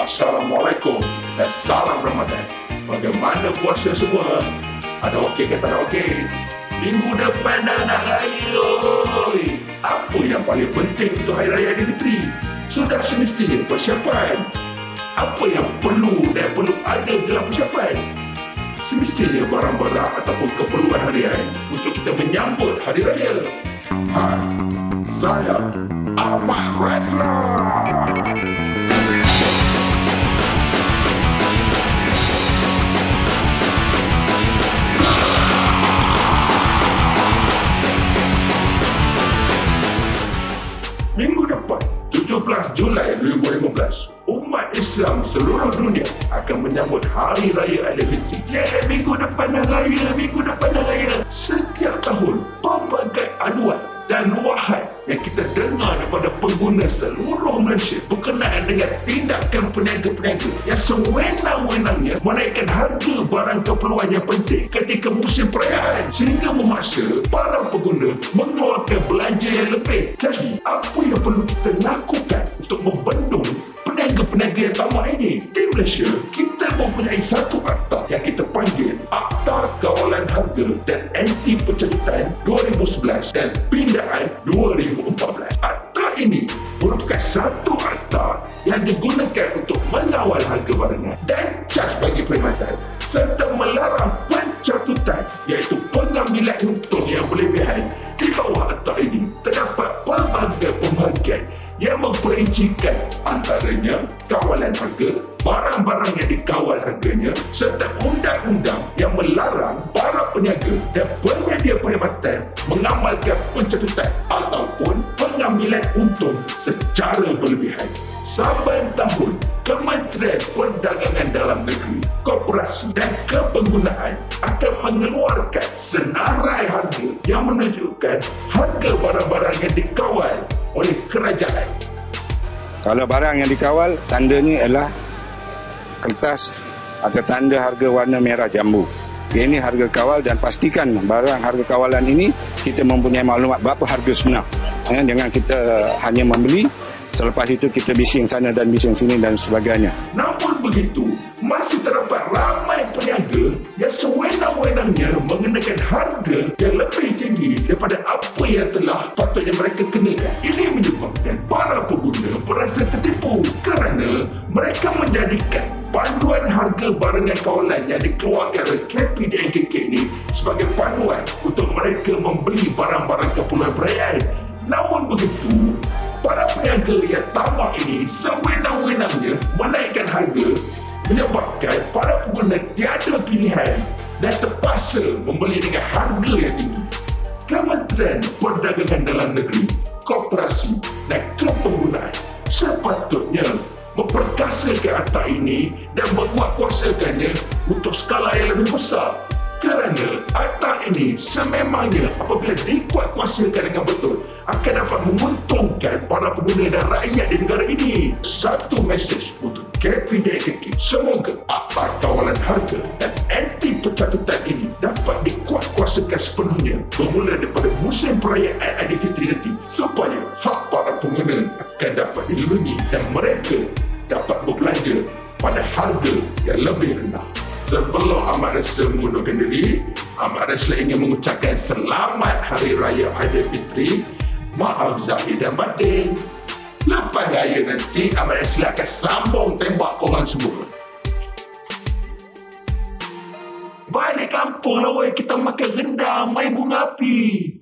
Assalamualaikum dan salam Ramadan. Bagaimana puasa semua? Ada okey ke tak ada okey? Minggu depan dah nak raya. Apa yang paling penting untuk Hari Raya Aidilfitri? Sudah semestinya persiapan. Apa yang perlu dan perlu ada dalam persiapan? Semestinya barang-barang ataupun keperluan harian untuk kita menyambut Hari Raya. Hai, saya Ahmad Wrestler. Minggu depan, 17 Julai 2015, umat Islam seluruh dunia akan menyambut Hari Raya Aidilfitri. Minggu depan dah raya, minggu depan dah raya. Setiap tahun, pelbagai aduan dan luahan yang kita dengar daripada pengguna seluruh Malaysia berkenaan dengan tindakan peniaga-peniaga yang sewenang-wenangnya menaikkan harga barang keperluan yang penting ketika musim perayaan sehingga memaksa para pengguna mengeluarkan belanja yang lebih. Jadi, apa yang perlu kita lakukan untuk membendung peniaga-peniaga yang tamak ini? Di Malaysia, kita mempunyai satu akta yang kita panggil Akta Kawalan Harga dan Anti Pencatutan 2011 dan Pindaan 2014. Akta ini merupakan satu akta yang digunakan untuk mengawal harga barangan dan cas bagi perkhidmatan serta melarang pencatutan iaitu pengambilan untung yang berlebihan. Di bawah akta ini terdapat pelbagai pembahagian yang memperincikan antaranya kawalan harga, barang-barang yang dikawal harganya, serta undang-undang yang melarang para peniaga dan penyedia perkhidmatan mengamalkan pencatutan ataupun pengambilan untung secara berlebihan. Saban tahun, Kementerian Perdagangan Dalam Negeri, Koperasi dan Kepenggunaan akan mengeluarkan senarai harga yang menunjukkan harga barang-barang yang dikawal oleh kerajaan. Kalau barang yang dikawal, tandanya adalah kertas atau tanda harga warna merah jambu. Ini harga kawal dan pastikan barang harga kawalan ini kita mempunyai maklumat berapa harga sebenar. Jangan kita hanya membeli, selepas itu kita bising sana dan bising sini dan sebagainya. Namun begitu, masih terdapat ramai peniaga yang sewenang-wenangnya mengenakan harga yang lebih tinggi daripada apa yang telah patutnya mereka kenakan. Ini menyebabkan para pengguna berasa tertipu kerana mereka menjadikan panduan harga barangan kawalan yang dikeluarkan oleh KPDNKK ini sebagai panduan untuk mereka membeli barang-barang keperluan perayaan. Namun begitu, para peniaga yang tamak ini sewenang-wenangnya menaikkan harga menyebabkan para pengguna tiada pilihan dan terpaksa membeli dengan harga yang tinggi. Kementerian Perdagangan Dalam Negeri, Koperasi dan Kepenggunaan sepatutnya memperkasakan akta ini dan menguatkuasakannya untuk skala yang lebih besar. Kerana akta ini sememangnya apabila dikuatkuasakan dengan betul akan dapat menguntungkan para pengguna dan rakyat di negara ini. Satu mesej untuk KPDNKK, semoga Akta Kawalan Harga dan Anti Pencatutan ini dapat dikuatkuasakan sepenuhnya bermula daripada musim perayaan Aidilfitri nanti supaya hak para pengguna akan dapat dilindungi dan mereka dapat berbelanja pada harga yang lebih rendah. Sebelum Ahmad Wrestler mengundurkan diri, Ahmad Wrestler ingin mengucapkan selamat Hari Raya Aidilfitri. Maaf zahir dan batin. Lepas raya nanti, Ahmad Wrestler akan sambung tembak korang semua. Balik kampung lah, kita makan rendang, main bunga api.